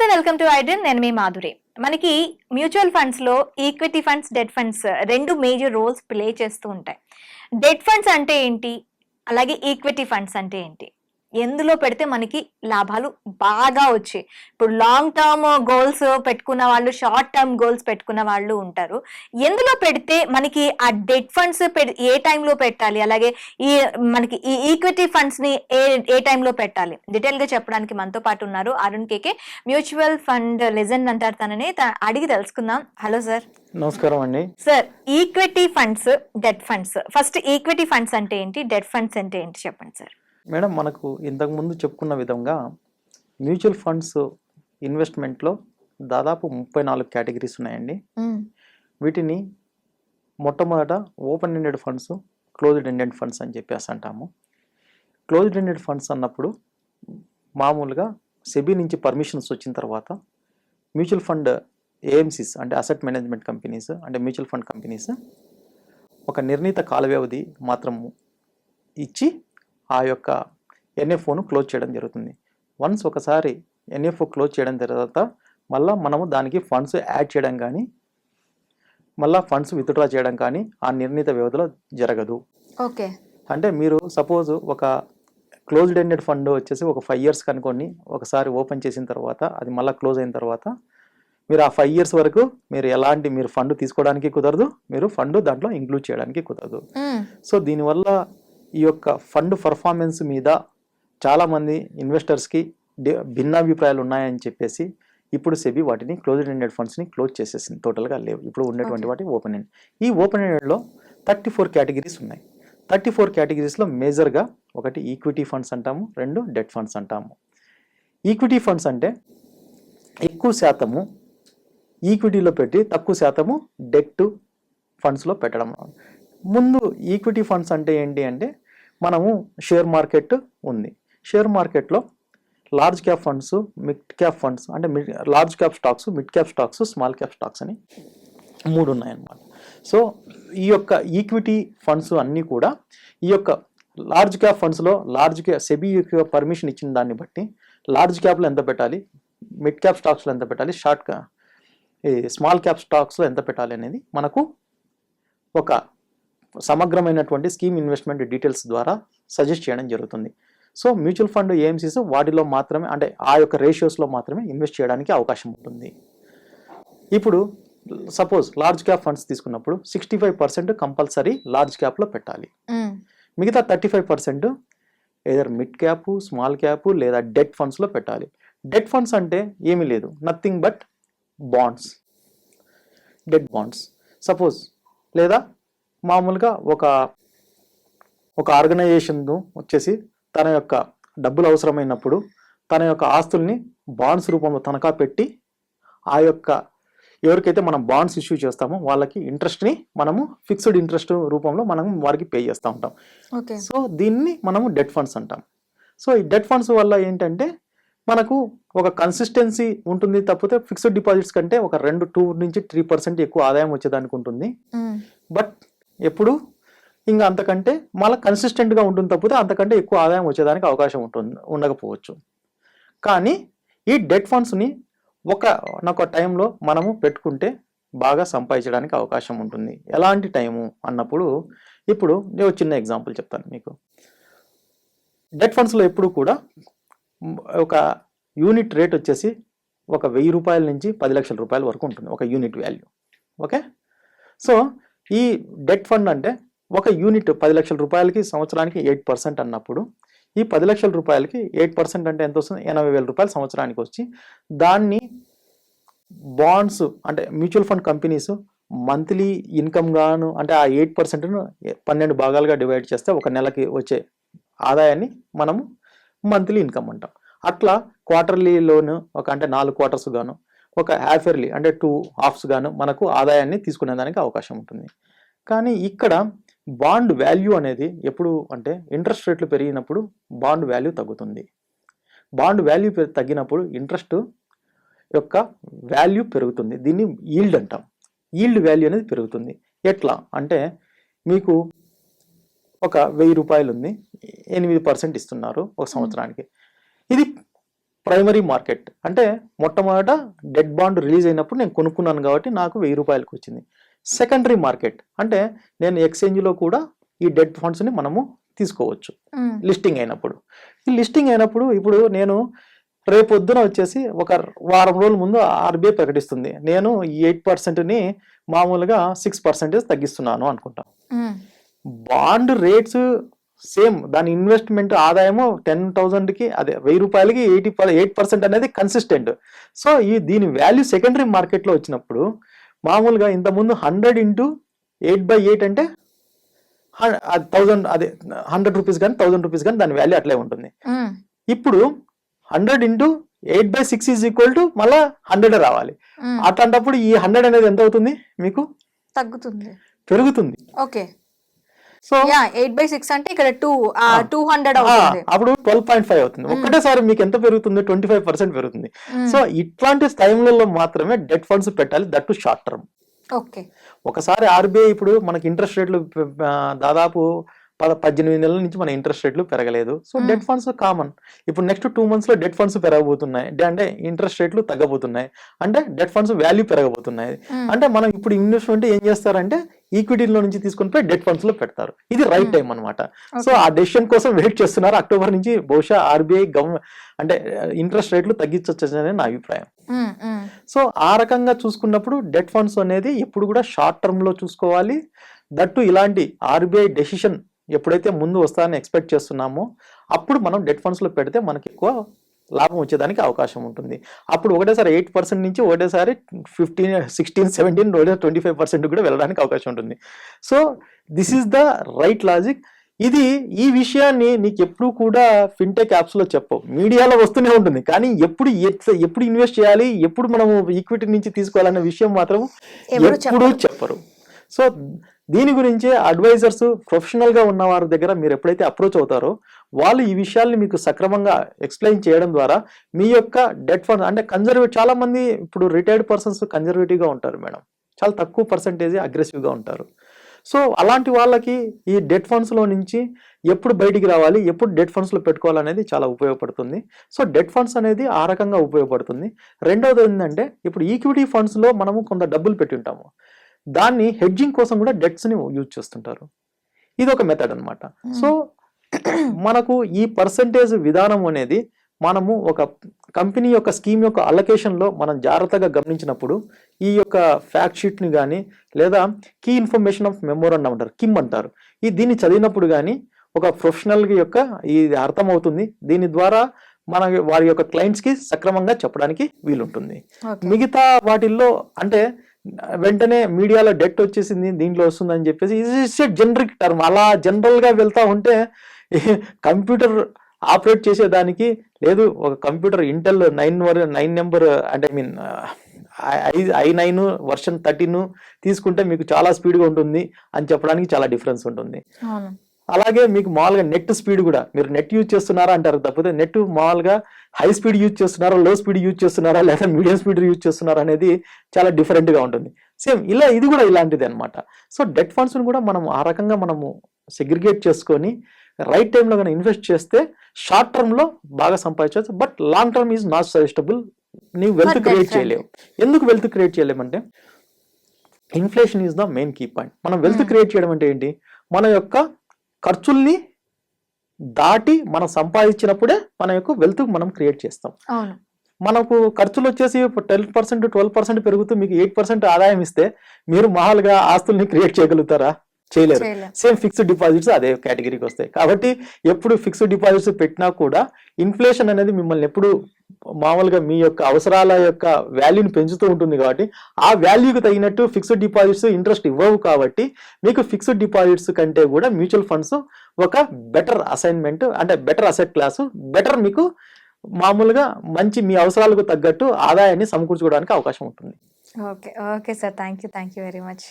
నమస్తే, welcome to iDream. నేను మీ మాధురి. మనకి మ్యూచువల్ ఫండ్స్ లో ఈక్విటీ ఫండ్స్, డెట్ ఫండ్స్ రెండు మేజర్ రోల్స్ ప్లే చేస్తూ ఉంటాయి. డెట్ ఫండ్స్ అంటే ఏంటి, అలాగే ఈక్విటీ ఫండ్స్ అంటే ఏంటి, ఎందులో పెడితే మనకి లాభాలు బాగా వచ్చాయి? ఇప్పుడు లాంగ్ టర్మ్ గోల్స్ పెట్టుకున్న వాళ్ళు, షార్ట్ టర్మ్ గోల్స్ పెట్టుకున్న వాళ్ళు ఉంటారు. ఎందులో పెడితే మనకి ఆ డెట్ ఫండ్స్ ఏ టైంలో పెట్టాలి, అలాగే ఈ మనకి ఈ ఈక్విటీ ఫండ్స్ ని ఏ టైంలో పెట్టాలి, డీటెయిల్ గా చెప్పడానికి మనతో పాటు ఉన్నారు అరుణ్ కేకే, మ్యూచువల్ ఫండ్ లెజెండ్ అంటారు తనని. అడిగి తెలుసుకుందాం. Hello sir. నమస్కారం అండి. Sir, equity funds, debt funds, first equity funds అంటే ఏంటి, డెట్ ఫండ్స్ అంటే ఏంటి చెప్పండి సార్. మేడం, మనకు ఇంతకుముందు చెప్పుకున్న విధంగా మ్యూచువల్ ఫండ్స్ ఇన్వెస్ట్మెంట్లో దాదాపు 34 కేటగిరీస్ ఉన్నాయండి. వీటిని మొట్టమొదట open ended funds, closed ended funds అని చెప్పేసి అంటాము. క్లోజ్డ్ ఎండెడ్ ఫండ్స్ అన్నప్పుడు మామూలుగా సెబీ నుంచి పర్మిషన్స్ వచ్చిన తర్వాత మ్యూచువల్ ఫండ్ ఏఎంసీస్ అంటే అసెట్ మేనేజ్మెంట్ కంపెనీస్ అంటే మ్యూచువల్ ఫండ్ కంపెనీస్ ఒక నిర్ణీత కాల వ్యవధి మాత్రము ఇచ్చి ఆ యొక్క ఎన్ఎఫ్ఓను క్లోజ్ చేయడం జరుగుతుంది. వన్స్ ఒకసారి ఎన్ఎఫ్ఓ క్లోజ్ చేయడం తర్వాత మళ్ళీ మనము దానికి ఫండ్స్ యాడ్ చేయడం కానీ మళ్ళీ ఫండ్స్ విత్డ్రా చేయడం కానీ ఆ నిర్ణీత వ్యవధిలో జరగదు. ఓకే. అంటే మీరు సపోజ్ ఒక క్లోజ్డ్ ఎండెడ్ ఫండ్ వచ్చేసి ఒక 5 years కనుకోండి, ఒకసారి ఓపెన్ చేసిన తర్వాత అది మళ్ళీ క్లోజ్ అయిన తర్వాత మీరు ఆ 5 years వరకు మీరు ఫండ్ తీసుకోవడానికి కుదరదు, మీరు ఫండ్ దాంట్లో ఇంక్లూడ్ చేయడానికి కుదరదు. సో దీనివల్ల ఈ యొక్క ఫండ్ పర్ఫార్మెన్స్ మీద చాలామంది ఇన్వెస్టర్స్కి భిన్నాభిప్రాయాలు ఉన్నాయని చెప్పేసి ఇప్పుడు సెబీ వాటిని క్లోజ్డ్ ఎండెడ్ ఫండ్స్ని క్లోజ్ చేసేసింది. టోటల్గా లేవు ఇప్పుడు ఉన్నటువంటి వాటి ఓపెన్ ఎండ్. ఈ ఓపెన్ ఎండెడ్లో 34 కేటగిరీస్ ఉన్నాయి. 34 కేటగిరీస్లో మేజర్గా ఒకటి ఈక్విటీ ఫండ్స్ అంటాము, 2 డెట్ ఫండ్స్ అంటాము. ఈక్విటీ ఫండ్స్ అంటే ఎక్కువ శాతము ఈక్విటీలో పెట్టి తక్కువ శాతము డెట్ ఫండ్స్లో పెట్టడం. ముందు ఈక్విటీ ఫండ్స్ అంటే ఏంటి అంటే మనము షేర్ మార్కెట్ ఉంది. షేర్ మార్కెట్లో large cap funds, mid cap funds అంటే large cap stocks, mid cap stocks, small cap stocks అని 3 ఉన్నాయన్నమాట. సో ఈ యొక్క ఈక్విటీ ఫండ్స్ అన్నీ కూడా ఈ యొక్క లార్జ్ క్యాప్ ఫండ్స్లో సెబీ యొక్క పర్మిషన్ ఇచ్చిన దాన్ని బట్టి లార్జ్ క్యాప్లో ఎంత పెట్టాలి, మిడ్ క్యాప్ స్టాక్స్లో ఎంత పెట్టాలి, స్మాల్ క్యాప్ స్టాక్స్లో ఎంత పెట్టాలి అనేది మనకు ఒక సమగ్రమైనటువంటి స్కీమ్ ఇన్వెస్ట్మెంట్ డీటెయిల్స్ ద్వారా సజెస్ట్ చేయడం జరుగుతుంది. సో మ్యూచువల్ ఫండ్ ఏఎంసీస్ వాటిలో మాత్రమే అంటే ఆ యొక్క రేషియోస్లో మాత్రమే ఇన్వెస్ట్ చేయడానికి అవకాశం ఉంటుంది. ఇప్పుడు సపోజ్ లార్జ్ క్యాప్ ఫండ్స్ తీసుకున్నప్పుడు 65% కంపల్సరీ లార్జ్ క్యాప్లో పెట్టాలి. మిగతా 35% either mid cap, small cap లేదా డెట్ ఫండ్స్లో పెట్టాలి. డెట్ ఫండ్స్ అంటే ఏమీ లేదు, nothing but bonds, debt bonds. Suppose లేదా మామూలుగా ఒక ఆర్గనైజేషన్ వచ్చేసి తన యొక్క డబ్బులు అవసరమైనప్పుడు తన యొక్క ఆస్తుల్ని బాండ్స్ రూపంలో తనఖా పెట్టి ఆ యొక్క ఎవరికైతే మనం బాండ్స్ ఇష్యూ చేస్తామో వాళ్ళకి ఇంట్రెస్ట్ని మనము ఫిక్స్డ్ ఇంట్రెస్ట్ రూపంలో మనం వారికి పే చేస్తూ ఉంటాం. సో దీన్ని మనము డెట్ ఫండ్స్ అంటాం. సో ఈ డెట్ ఫండ్స్ వల్ల ఏంటంటే మనకు ఒక కన్సిస్టెన్సీ ఉంటుంది, తప్పితే ఫిక్స్డ్ డిపాజిట్స్ కంటే ఒక 2 నుంచి 3% ఎక్కువ ఆదాయం వచ్చేదానికి ఉంటుంది. బట్ ఎప్పుడు ఇంకా అంతకంటే మళ్ళీ కన్సిస్టెంట్గా ఉంటుంది, తప్పితే అంతకంటే ఎక్కువ ఆదాయం వచ్చేదానికి అవకాశం ఉండకపోవచ్చు. కానీ ఈ డెట్ ఫండ్స్ని ఒక టైంలో మనము పెట్టుకుంటే బాగా సంపాదించడానికి అవకాశం ఉంటుంది. ఎలాంటి టైము అన్నప్పుడు ఇప్పుడు నేను చిన్న ఎగ్జాంపుల్ చెప్తాను మీకు. డెట్ ఫండ్స్లో ఎప్పుడు కూడా ఒక యూనిట్ రేట్ వచ్చేసి ఒక 1000 రూపాయల నుంచి 10 లక్షల రూపాయల వరకు ఉంటుంది ఒక యూనిట్ వాల్యూ. ఓకే. సో ఈ డెట్ ఫండ్ అంటే ఒక యూనిట్ 10 లక్షల రూపాయలకి సంవత్సరానికి 8% అన్నప్పుడు ఈ 10 లక్షల రూపాయలకి 8% అంటే ఎంత వస్తుంది, 80,000 రూపాయలు సంవత్సరానికి వచ్చి దాన్ని బాండ్స్ అంటే mutual fund companies monthly income గాను అంటే ఆ 8%ను 12 భాగాలుగా డివైడ్ చేస్తే ఒక నెలకి వచ్చే ఆదాయాన్ని మనము మంత్లీ ఇన్కమ్ అంటాం. అట్లా క్వార్టర్లీ లోను అంటే 4 quarters గాను, ఒక హాఫ్ ఇయర్లీ అంటే 2 halves గాను మనకు ఆదాయాన్ని తీసుకునేదానికి అవకాశం ఉంటుంది. కానీ ఇక్కడ బాండ్ వాల్యూ అనేది ఎప్పుడు అంటే ఇంట్రెస్ట్ రేట్లు పెరిగినప్పుడు బాండ్ వాల్యూ తగ్గుతుంది. బాండ్ వాల్యూ తగ్గినప్పుడు ఇంట్రెస్ట్ యొక్క వాల్యూ పెరుగుతుంది. దీన్ని ఈల్డ్ అంటాం. ఈల్డ్ వాల్యూ అనేది పెరుగుతుంది. ఎట్లా అంటే మీకు ఒక 1000 రూపాయలు ఉంది, 8% ఇస్తున్నారు ఒక సంవత్సరానికి. ఇది ప్రైమరీ మార్కెట్ అంటే మొట్టమొదట డెట్ బాండ్ రిలీజ్ అయినప్పుడు నేను కొనుక్కున్నాను కాబట్టి నాకు 1000 రూపాయలకు వచ్చింది. సెకండరీ మార్కెట్ అంటే నేను ఎక్స్చేంజ్లో కూడా ఈ డెట్ ఫండ్స్ని మనము తీసుకోవచ్చు లిస్టింగ్ అయినప్పుడు. ఈ లిస్టింగ్ అయినప్పుడు ఇప్పుడు నేను రేపొద్దున వచ్చేసి ఒక వారం రోజుల ముందు ఆర్బీఐ ప్రకటిస్తుంది, నేను ఈ 8%ని మామూలుగా 6% తగ్గిస్తున్నాను అనుకుంటాం. బాండ్ రేట్స్ సేమ్, దాని ఇన్వెస్ట్మెంట్ ఆదాయము 10,000కి అదే 1000 రూపాయలకి 8% అనేది కన్సిస్టెంట్. సో దీని వాల్యూ సెకండరీ మార్కెట్లో వచ్చినప్పుడు మామూలుగా ఇంతకుముందు 100 into 8/8 అంటే 1000, అదే 100 రూపీస్ కానీ 1000 రూపీస్ కానీ దాని వాల్యూ అట్లే ఉంటుంది. ఇప్పుడు 100 into 8/6 ఈజ్ ఈక్వల్ టు మళ్ళా 100 రావాలి. అట్లాంటప్పుడు ఈ 100 అనేది ఎంత అవుతుంది, మీకు తగ్గుతుంది, పెరుగుతుంది. ఓకే. సో 8/6 అంటే ఇక్కడ 200 అవుతుంది, అప్పుడు 12.5 అవుతుంది. ఒక్కటేసారి మీకు ఎంత పెరుగుతుంది, 25% పెరుగుతుంది. సో ఇట్లాంటి టైంలలో మాత్రమే డెట్ ఫండ్స్ పెట్టాలి, దట్టు షార్ట్ టర్మ్. ఓకే. ఒకసారి ఆర్బీఐ ఇప్పుడు మనకి ఇంట్రెస్ట్ రేట్లు దాదాపు 18 నెలల నుంచి మన ఇంట్రెస్ట్ రేట్లు పెరగలేదు. So det funds common. ఇప్పుడు నెక్స్ట్ 2 months లో డెట్ ఫండ్స్ పెరగబోతున్నాయి, అంటే ఇంట్రెస్ట్ రేట్లు తగ్గబోతున్నాయి, అంటే డెట్ ఫండ్స్ వాల్యూ పెరగబోతున్నాయి. అంటే మనం ఇప్పుడు ఇన్వెస్ట్మెంట్ ఏం చేస్తారంటే ఈక్విటీలో నుంచి తీసుకొని పోయి డెట్ ఫండ్స్ లో పెడతారు. ఇది రైట్ టైం అనమాట. సో ఆ డెసిషన్ కోసం వెయిట్ చేస్తున్నారు. అక్టోబర్ నుంచి బహుశా ఆర్బీఐ అంటే ఇంట్రెస్ట్ రేట్లు తగ్గించవచ్చు అనేది నా అభిప్రాయం. సో ఆ రకంగా చూసుకున్నప్పుడు డెట్ ఫండ్స్ అనేది ఎప్పుడు కూడా షార్ట్ టర్మ్ లో చూసుకోవాలి. దట్టు ఇలాంటి ఆర్బీఐ డెసిషన్ ఎప్పుడైతే ముందు వస్తారని ఎక్స్పెక్ట్ చేస్తున్నామో అప్పుడు మనం డెట్ ఫండ్స్ లో పెడితే మనకి ఎక్కువ లాభం వచ్చేదానికి అవకాశం ఉంటుంది. అప్పుడు ఒకటేసారి 8% నుంచి ఒకటేసారి 15, 16, 17, 25% కూడా వెళ్ళడానికి అవకాశం ఉంటుంది. So this is the right logic. ఈ విషయాన్ని నీకు ఎప్పుడు కూడా ఫిన్టెక్ యాప్స్ లో చెప్పవు, మీడియాలో వస్తూనే ఉంటుంది, కానీ ఎప్పుడు ఇన్వెస్ట్ చేయాలి, ఎప్పుడు మనము ఈక్విటీ నుంచి తీసుకోవాలనే విషయం మాత్రం ఎప్పుడూ చెప్పరు. సో దీని గురించే అడ్వైజర్స్, ప్రొఫెషనల్ గా ఉన్న వారి దగ్గర మీరు ఎప్పుడైతే అప్రోచ్ అవుతారో వాళ్ళు ఈ విషయాల్ని మీకు సక్రమంగా ఎక్స్ప్లెయిన్ చేయడం ద్వారా మీ యొక్క డెట్ ఫండ్ అంటే చాలా మంది ఇప్పుడు రిటైర్డ్ పర్సన్స్ కన్జర్వేటివ్ గా ఉంటారు మేడం, చాలా తక్కువ పర్సెంటేజ్ అగ్రెసివ్ గా ఉంటారు. సో అలాంటి వాళ్ళకి ఈ డెట్ ఫండ్స్ లో నుంచి ఎప్పుడు బయటికి రావాలి, ఎప్పుడు డెట్ ఫండ్స్ లో పెట్టుకోవాలనేది చాలా ఉపయోగపడుతుంది. సో డెట్ ఫండ్స్ అనేది ఆ రకంగా ఉపయోగపడుతుంది. రెండవది ఏంటంటే ఇప్పుడు ఈక్విటీ ఫండ్స్ లో మనము కొంత డబ్బులు పెట్టి ఉంటాము, దాన్ని హెడ్జింగ్ కోసం కూడా డెట్స్ ని యూజ్ చేస్తుంటారు. ఇది ఒక మెథడ్ అనమాట. సో మనకు ఈ పర్సంటేజ్ విధానం అనేది మనము ఒక కంపెనీ యొక్క స్కీమ్ యొక్క అలొకేషన్ లో మనం జాగ్రత్తగా గమనించినప్పుడు ఈ యొక్క ఫ్యాక్ట్ షీట్ ని కానీ లేదా కీ ఇన్ఫర్మేషన్ ఆఫ్ మెమోరాండం అంటారు, కిమ్ అంటారు, దీన్ని చదివినప్పుడు కానీ ఒక ప్రొఫెషనల్ యొక్క ఇది అర్థమవుతుంది. దీని ద్వారా మన వారి యొక్క క్లయింట్స్ కి సక్రమంగా చెప్పడానికి వీలుంటుంది. మిగతా వాటిల్లో అంటే వెంటనే మీడియాలో డెట్ వచ్చేసింది దీంట్లో వస్తుందని చెప్పేసి ఇట్స్ జనరిక్ టర్మ్, అలా జనరల్ గా వెళ్తా ఉంటే కంప్యూటర్ ఆపరేట్ చేసేదానికి లేదు, ఒక కంప్యూటర్ ఇంటెల్ 9 నెంబర్ అంటే i9 version 13 తీసుకుంటే మీకు చాలా స్పీడ్గా ఉంటుంది అని చెప్పడానికి చాలా డిఫరెన్స్ ఉంటుంది. అలాగే మీకు మామూలుగా నెట్ స్పీడ్ కూడా మీరు నెట్ యూజ్ చేస్తున్నారా అంటారు తప్పితే నెట్ మామూలుగా హై స్పీడ్ యూజ్ చేస్తున్నారా, లో స్పీడ్ యూజ్ చేస్తున్నారా, లేదా మీడియం స్పీడ్ యూజ్ చేస్తున్నారా అనేది చాలా డిఫరెంట్గా ఉంటుంది. సేమ్ ఇది కూడా ఇలాంటిది అనమాట. సో డెట్ ఫండ్స్ని కూడా మనం ఆ రకంగా మనము సెగ్రిగేట్ చేసుకొని రైట్ టైంలో కానీ ఇన్వెస్ట్ చేస్తే షార్ట్ టర్మ్లో బాగా సంపాదించవచ్చు. But long term is not suggestible. నీవు వెల్త్ క్రియేట్ చేయలేవు. ఎందుకు వెల్త్ క్రియేట్ చేయలేమంటే inflation is the main key point. మనం వెల్త్ క్రియేట్ చేయడం అంటే ఏంటి, మన యొక్క ఖర్చుల్ని దాటి మనం సంపాదించినప్పుడే మన యొక్క వెల్త్ మనం క్రియేట్ చేస్తాం. మనకు ఖర్చులు వచ్చేసి 10%, 12% పెరుగుతూ మీకు 8% ఆదాయం ఇస్తే మీరు మామూలుగా ఆస్తుల్ని క్రియేట్ చేయగలుగుతారా? చేయలేరు. సేమ్ ఫిక్స్డ్ డిపాజిట్స్ అదే కేటగిరీకి వస్తాయి. కాబట్టి ఎప్పుడు ఫిక్స్డ్ డిపాజిట్స్ పెట్టినా కూడా ఇన్ఫ్లేషన్ అనేది మిమ్మల్ని ఎప్పుడు మామూలుగా మీ యొక్క అవసరాల యొక్క వాల్యూని పెంచుతూ ఉంటుంది. కాబట్టి ఆ వాల్యూకి తగినట్టు ఫిక్స్డ్ డిపాజిట్స్ ఇంట్రెస్ట్ ఇవ్వవు. కాబట్టి మీకు ఫిక్స్డ్ డిపాజిట్స్ కంటే కూడా మ్యూచువల్ ఫండ్స్ ఒక బెటర్ అసైన్మెంట్, అంటే బెటర్ అసెట్ క్లాసు, బెటర్ మీకు మామూలుగా మంచి మీ అవసరాలకు తగ్గట్టు ఆదాయాన్ని సమకూర్చుకోవడానికి అవకాశం ఉంటుంది. Okay sir, thank you very much.